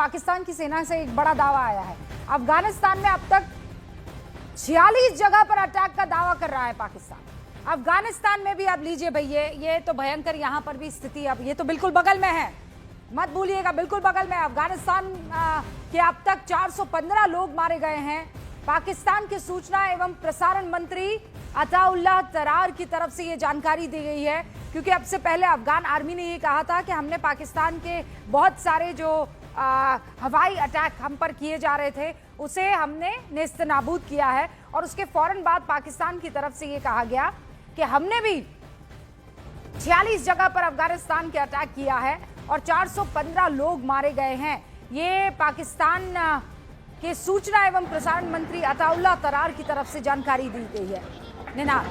पाकिस्तान की सेना से एक बड़ा दावा आया है। अफगानिस्तान में अब तक 46 जगह पर अटैक का दावा कर रहा है पाकिस्तान। अफगानिस्तान में भी अब लीजिए भैया, ये तो भयंकर, यहां पर भी स्थिति, अब ये तो बिल्कुल बगल में है, मत भूलिएगा, बिल्कुल बगल में। अफगानिस्तान के अब तक 415 लोग मारे गए हैं। पाकिस्तान के सूचना एवं प्रसारण मंत्री अताउल्लाह तरार की तरफ से ये जानकारी दी गई है, क्योंकि अब से पहले अफगान आर्मी ने ये कहा था कि हमने पाकिस्तान के बहुत सारे जो हवाई अटैक हम पर किए जा रहे थे उसे हमने नेस्तनाबूद किया है। और उसके फौरन बाद पाकिस्तान की तरफ से ये कहा गया कि हमने भी 46 जगह पर अफगानिस्तान के अटैक किया है और 415 लोग मारे गए हैं। ये पाकिस्तान के सूचना एवं प्रसारण मंत्री अताउल्लाह तरार की तरफ से जानकारी दी गई है। निनाद,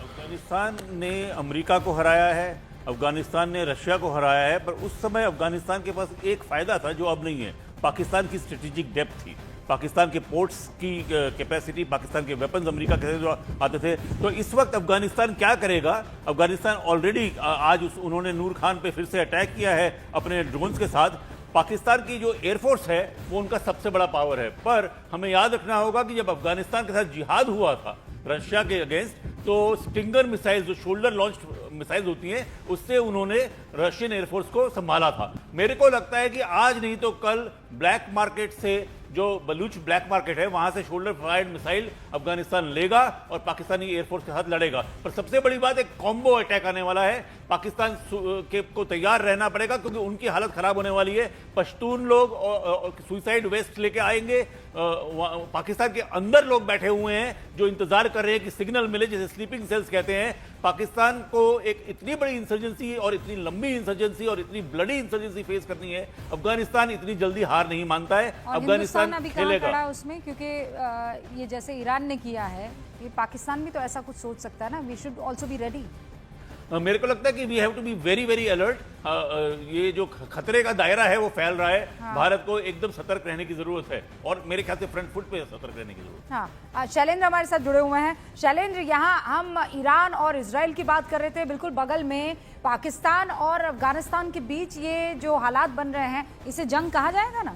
अफगानिस्तान ने अमेरिका को हराया है, अफगानिस्तान ने रशिया को हराया है, पर उस समय अफगानिस्तान के पास एक फायदा था जो अब नहीं है। पाकिस्तान की स्ट्रेटेजिक डेप्थ थी, पाकिस्तान के पोर्ट्स की कैपेसिटी, पाकिस्तान के वेपन्स अमेरिका के जो आते थे। तो इस वक्त अफगानिस्तान क्या करेगा? अफगानिस्तान ऑलरेडी आज उन्होंने नूर खान पे फिर से अटैक किया है अपने ड्रोन्स के साथ। पाकिस्तान की जो एयरफोर्स है वो उनका सबसे बड़ा पावर है, पर हमें याद रखना होगा कि जब अफगानिस्तान के साथ जिहाद हुआ था रशिया के अगेंस्ट, तो स्टिंगर मिसाइल जो शोल्डर लॉन्च्ड मिसाइल होती हैं उससे उन्होंने रशियन एयरफोर्स को संभाला था। मेरे को लगता है कि आज नहीं तो कल ब्लैक मार्केट से, जो बलूच ब्लैक मार्केट है, वहां से शोल्डर फायर्ड मिसाइल अफगानिस्तान लेगा और पाकिस्तानी एयरफोर्स के साथ लड़ेगा। पर सबसे बड़ी बात, एक कॉम्बो अटैक आने वाला है। पाकिस्तान को तैयार रहना पड़ेगा क्योंकि उनकी हालत खराब होने वाली है। पश्तून लोग सुइसाइड वेस्ट लेके आएंगे। पाकिस्तान के अंदर लोग बैठे हुए हैं जो इंतजार कर रहे हैं कि सिग्नल मिले, जिसे स्लीपिंग सेल्स कहते हैं। पाकिस्तान को एक इतनी बड़ी इंसर्जेंसी और इतनी लंबी इंसर्जेंसी और इतनी ब्लडी इंसर्जेंसी फेस करनी है। अफगानिस्तान इतनी जल्दी हार नहीं मानता है। अफगानिस्तान अभी कहाँ खड़ा है उसमें, क्योंकि ये जैसे ईरान ने किया है, ये पाकिस्तान भी तो ऐसा कुछ सोच सकता है ना। We should also be ready. मेरे को लगता है कि we have to be very very alert. ये जो खतरे का दायरा है वो फैल रहा है। हाँ। भारत को एकदम सतर्क रहने की जरूरत है और मेरे ख्याल से फ्रंट फुट पे सतर्क रहने की जरूरत है। हाँ, शैलेंद्र हमारे साथ जुड़े हुए हैं। शैलेंद्र, यहाँ हम ईरान और इजराइल की बात कर रहे थे, बिल्कुल बगल में पाकिस्तान और अफगानिस्तान के बीच ये जो हालात बन रहे हैं, इसे जंग कहा जाएगा ना?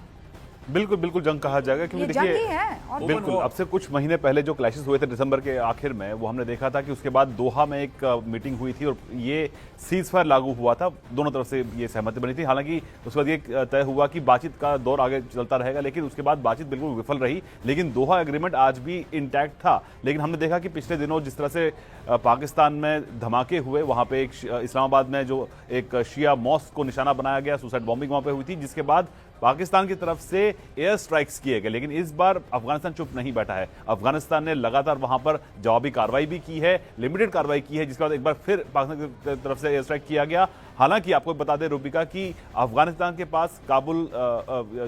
बिल्कुल बिल्कुल जंग कहा जाएगा, क्योंकि देखिए बिल्कुल अब से कुछ महीने पहले जो क्लैशेस हुए थे दिसंबर के आखिर में, वो हमने देखा था कि उसके बाद दोहा में एक मीटिंग हुई थी और ये सीज फायर लागू हुआ था। दोनों तरफ से ये सहमति बनी थी। हालांकि उसके बाद ये तय हुआ कि बातचीत का दौर आगे चलता रहेगा, लेकिन उसके बाद बातचीत बिल्कुल विफल रही। लेकिन दोहा एग्रीमेंट आज भी इंटैक्ट था। लेकिन हमने देखा कि पिछले दिनों जिस तरह से पाकिस्तान में धमाके हुए, वहां पे एक इस्लामाबाद में जो एक शिया मॉस्क को निशाना बनाया गया, सुसाइड बॉम्बिंग वहां पे हुई थी, जिसके बाद पाकिस्तान की तरफ से एयर स्ट्राइक्स किए गए। लेकिन इस बार अफगानिस्तान चुप नहीं बैठा है। अफगानिस्तान ने लगातार वहां पर जवाबी कार्रवाई भी की है, लिमिटेड कार्रवाई की है, जिसके बाद एक बार फिर पाकिस्तान की तरफ से एयर स्ट्राइक किया गया। हालांकि आपको बता दें रूबिका कि अफगानिस्तान के पास काबुल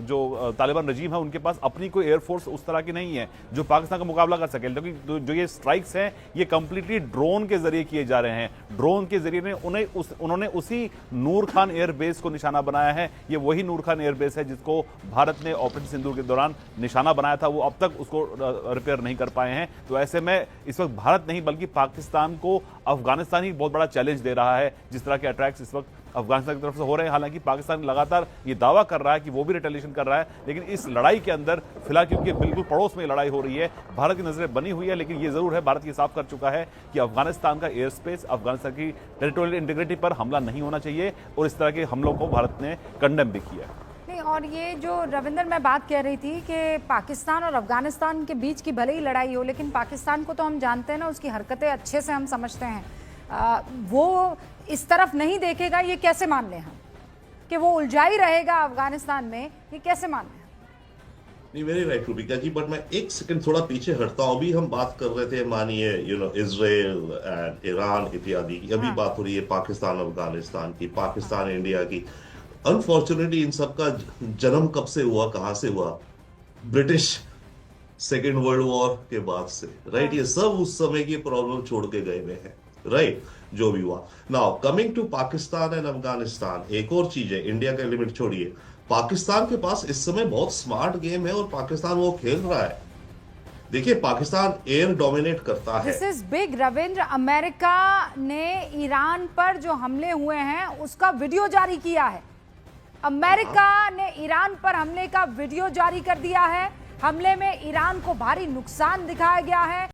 जो तालिबान रजीम है उनके पास अपनी कोई एयरफोर्स उस तरह की नहीं है जो पाकिस्तान का मुकाबला कर सके। क्योंकि जो ये स्ट्राइक्स हैं ये कंप्लीटली ड्रोन के जरिए किए जा रहे हैं। ड्रोन के जरिए में उन्होंने उसी नूर खान एयर बेस को निशाना बनाया है। ये वही नूर खान एयर बेस है जिसको भारत ने ऑपरेशन सिंदूर के दौरान निशाना बनाया था। वो अब तक उसको रिपेयर नहीं कर पाए हैं। तो ऐसे में इस वक्त भारत नहीं बल्कि पाकिस्तान को अफगानिस्तान ही बहुत बड़ा चैलेंज दे रहा है। जिस तरह के अटैक्स इस वक्त अफगानिस्तान की तरफ से हो रहे हैं, हालांकि पाकिस्तान लगातार ये दावा कर रहा है कि वो भी रिटेलिएशन कर रहा है, लेकिन इस लड़ाई के अंदर फिलहाल क्योंकि बिल्कुल पड़ोस में लड़ाई हो रही है, भारत की नजरें बनी हुई है। लेकिन ये जरूर है, भारत ये साफ कर चुका है कि अफगानिस्तान का एयर स्पेस, अफगानिस्तान की टेरिटोरियल इंटीग्रिटी पर हमला नहीं होना चाहिए और इस तरह के हमलों को भारत ने कंडेम भी किया है। और ये जो रविंदर मैं बात कह रही थी कि पाकिस्तान और अफगानिस्तान के बीच की भले ही लड़ाई हो, लेकिन पाकिस्तान को तो हम जानते हैं ना, उसकी हरकतें अच्छे से हम समझते हैं। वो इस तरफ नहीं देखेगा, ये कैसे मान लें हम कि वो उलझा ही रहेगा अफगानिस्तान में? ये कैसे मान लें? नहीं, very right Rubika ji, but मैं एक सेकंड थोड़ा पीछे हटता हूँ। अभी हम बात कर रहे थे, मानिए इजराइल एंड ईरान इत्यादि की, अभी बात हो रही है पाकिस्तान अफगानिस्तान की, पाकिस्तान इंडिया की। अनफॉर्चुनेटली इन सब का जन्म कब से हुआ, कहां से हुआ? ब्रिटिश सेकेंड वर्ल्ड वॉर के बाद से, राइट? ये सब उस समय की प्रॉब्लम छोड़ के गए हुए हैं, राइट? जो भी हुआ। Now coming to Pakistan and Afghanistan, एक और चीज है, इंडिया का लिमिट छोड़िए, पाकिस्तान के पास इस समय बहुत स्मार्ट गेम है और पाकिस्तान वो खेल रहा है। देखिए, पाकिस्तान एयर डोमिनेट करता है। This is big Ravindra. America ने ईरान पर जो हमले हुए हैं उसका वीडियो जारी किया है। अमेरिका ने ईरान पर हमले का वीडियो जारी कर दिया है। हमले में ईरान को भारी नुकसान दिखाया गया है।